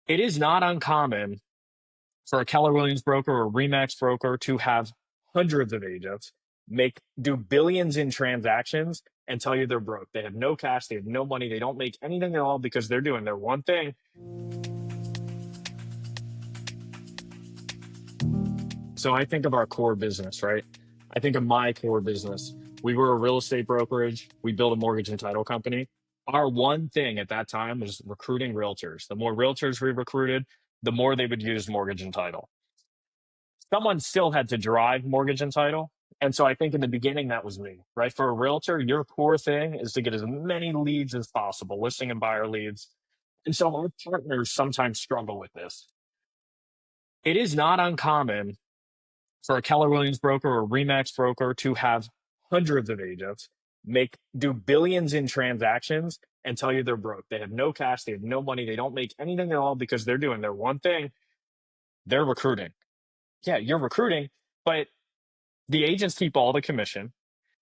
It is not uncommon for a Keller Williams broker or Remax broker to have hundreds of agents do billions in transactions and tell you they're broke. They have no cash, they have no money, they don't make anything at all because they're doing their one thing. So I think of our core business, right? I think of my core business. We were a real estate brokerage. We built a mortgage and title company. Our one thing at that time was recruiting realtors. The more realtors we recruited, the more they would use mortgage and title. Someone still had to drive mortgage and title. And so I think in the beginning, that was me, right? For a realtor, your core thing is to get as many leads as possible, listing and buyer leads. And so our partners sometimes struggle with this. It is not uncommon for a Keller Williams broker or Remax broker to have hundreds of agents do billions in transactions and tell you they're broke. They have no cash, they have no money, they don't make anything at all because they're doing their one thing. They're recruiting. Yeah, you're recruiting, but the agents keep all the commission.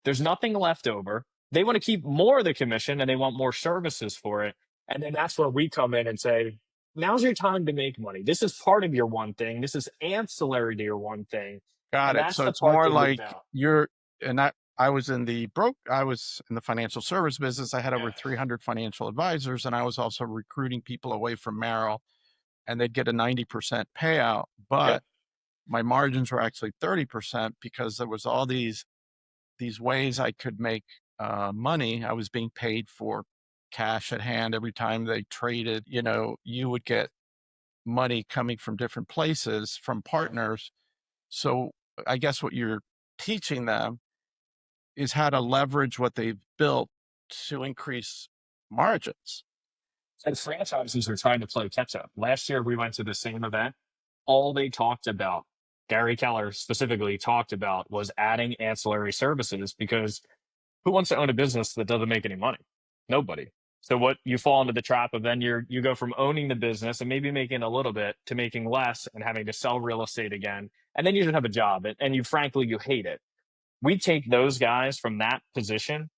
There's nothing left over. They want to keep more of the commission and they want more services for it. And then that's where we come in and say, now's your time to make money. This is part of your one thing. This is ancillary to your one thing. Got And it. that's So the it's part more they leave like out. I was in the financial service business. I had over 300 financial advisors, and I was also recruiting people away from Merrill, and they'd get a 90% payout, but Yep. my margins were actually 30% because there was all these ways I could make money. I was being paid for cash at hand every time they traded. You would get money coming from different places from partners. So I guess what you're teaching them is how to leverage what they've built to increase margins. And franchises are trying to play catch up. Last year, we went to the same event. All they talked about, Gary Keller specifically talked about, was adding ancillary services because who wants to own a business that doesn't make any money? Nobody. So what you fall into the trap of, then you go from owning the business and maybe making a little bit to making less and having to sell real estate again. And then you just have a job and you hate it. We take those guys from that position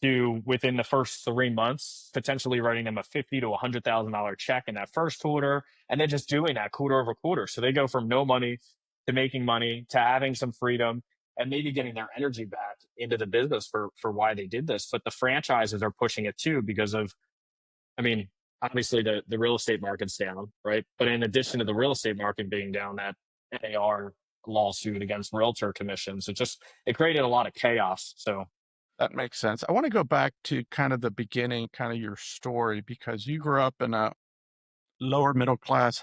to, within the first 3 months, potentially writing them a $50,000 to $100,000 check in that first quarter, and then just doing that quarter over quarter. So they go from no money to making money to having some freedom and maybe getting their energy back into the business for why they did this. But the franchises are pushing it too because of, I mean, obviously the real estate market's down, right? But in addition to the real estate market being down, that NAR lawsuit against realtor commissions, it created a lot of chaos. So That makes sense. I want to go back to kind of the beginning, kind of your story, because you grew up in a lower middle class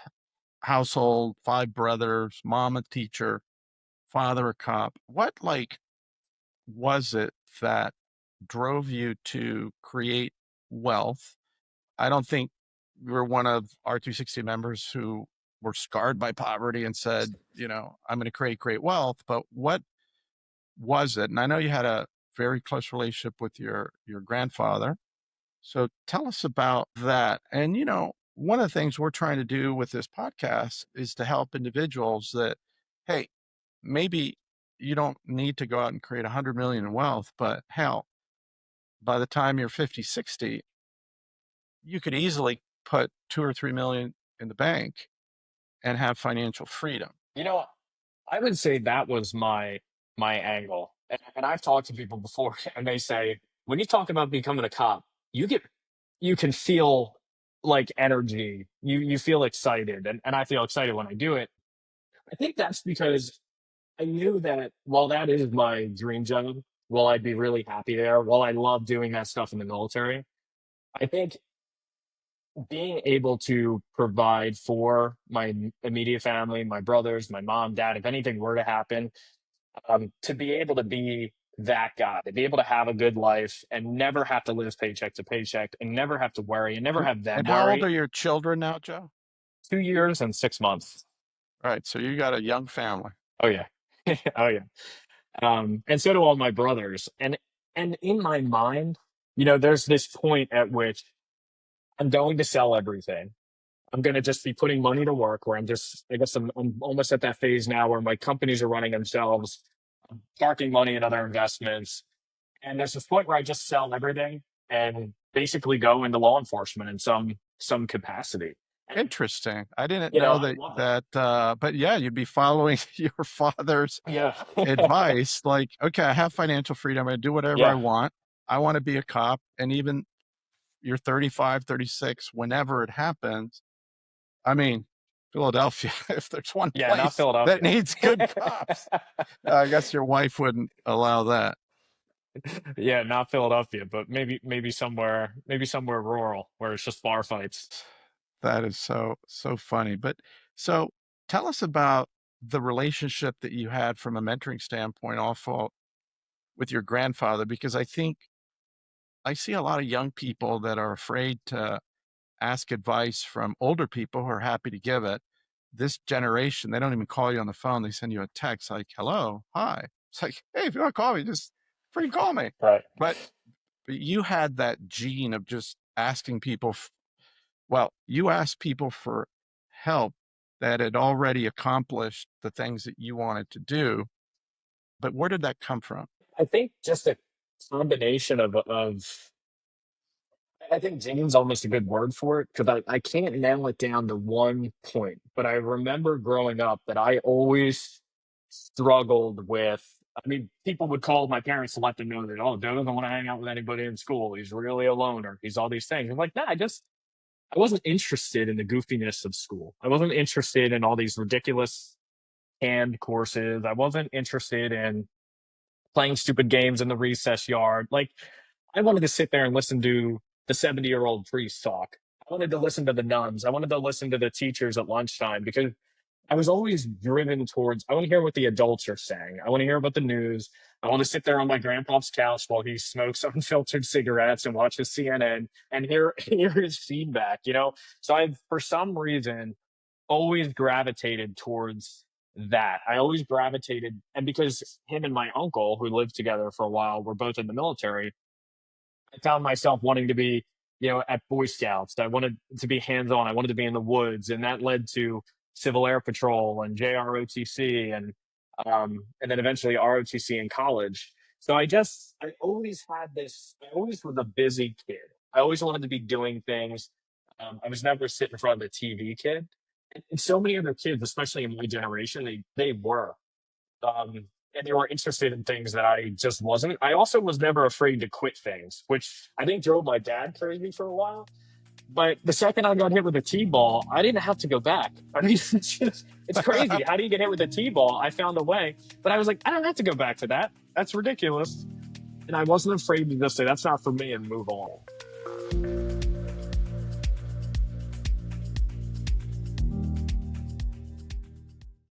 household, 5 brothers, mom a teacher, father a cop. What was it that drove you to create wealth? I don't think you're one of our 260 members who were scarred by poverty and said, I'm going to create great wealth, but what was it? And I know you had a very close relationship with your grandfather. So tell us about that. And, one of the things we're trying to do with this podcast is to help individuals that, hey, maybe you don't need to go out and create 100 million in wealth, but hell, by the time you're 50, 60, you could easily put 2 or 3 million in the bank and have financial freedom. I would say that was my angle. And I've talked to people before and they say, when you talk about becoming a cop, you can feel like energy. You feel excited. And I feel excited when I do it. I think that's because I knew that while that is my dream job, while I'd be really happy there, while I love doing that stuff in the military, I think being able to provide for my immediate family, my brothers, my mom, dad, if anything were to happen, to be able to be that guy, to be able to have a good life and never have to live paycheck to paycheck and never have to worry and never have them And how old worry. are your children now, Joe? 2 years and 6 months. All right. So you got a young family. Oh yeah. Oh yeah. And so do all my brothers. And in my mind, there's this point at which I'm going to sell everything. I'm going to just be putting money to work where I guess I'm almost at that phase now where my companies are running themselves, I'm parking money in other investments. And there's this point where I just sell everything and basically go into law enforcement in some capacity. Interesting. I didn't You know, know I that love it. but yeah, you'd be following your father's Yeah. advice. Like, okay, I have financial freedom. I do whatever I Yeah. want. I want to be a cop. And even you're 35, 36, whenever it happens. I mean, Philadelphia, if there's one Yeah, not place that Philadelphia. needs good cops, I guess your wife wouldn't allow that. Yeah, not Philadelphia, but maybe somewhere rural where it's just bar fights. That is so, so funny. But so tell us about the relationship that you had from a mentoring standpoint also with your grandfather, because I think I see a lot of young people that are afraid to ask advice from older people who are happy to give it. This generation, they don't even call you on the phone. They send you a text like, hello, hi. It's like, hey, if you want to call me, just freaking call me. Right. But, but you had that gene of just asking people, well, you asked people for help that had already accomplished the things that you wanted to do. But where did that come from? I think just a combination of I think gene's almost a good word for it because I can't nail it down to one point, but I remember growing up that I always struggled with. I mean, people would call my parents to let them know that, oh, Joe doesn't want to hang out with anybody in school. He's really a loner. He's all these things. I'm like, nah, I wasn't interested in the goofiness of school. I wasn't interested in all these ridiculous canned courses. I wasn't interested in playing stupid games in the recess yard. Like, I wanted to sit there and listen to the 70-year-old priest talk. I wanted to listen to the nuns. I wanted to listen to the teachers at lunchtime because I was always driven towards, I want to hear what the adults are saying. I want to hear about the news. I want to sit there on my grandpa's couch while he smokes unfiltered cigarettes and watches CNN and hear his feedback, you know? So I've, for some reason, always gravitated towards that. I always gravitated, and because him and my uncle, who lived together for a while, were both in the military, I found myself wanting to be, at Boy Scouts. I wanted to be hands on. I wanted to be in the woods, and that led to Civil Air Patrol and JROTC, and then eventually ROTC in college. So I always had this. I always was a busy kid. I always wanted to be doing things. I was never sitting in front of the TV kid. And so many other kids, especially in my generation, they were and they were interested in things that I just wasn't. I also was never afraid to quit things, which I think drove my dad crazy for a while. But the second I got hit with a T-ball, I didn't have to go back. I mean, it's crazy. How do you get hit with a T-ball? I found a way, but I was like, I don't have to go back to that. That's ridiculous. And I wasn't afraid to just say, that's not for me and move on.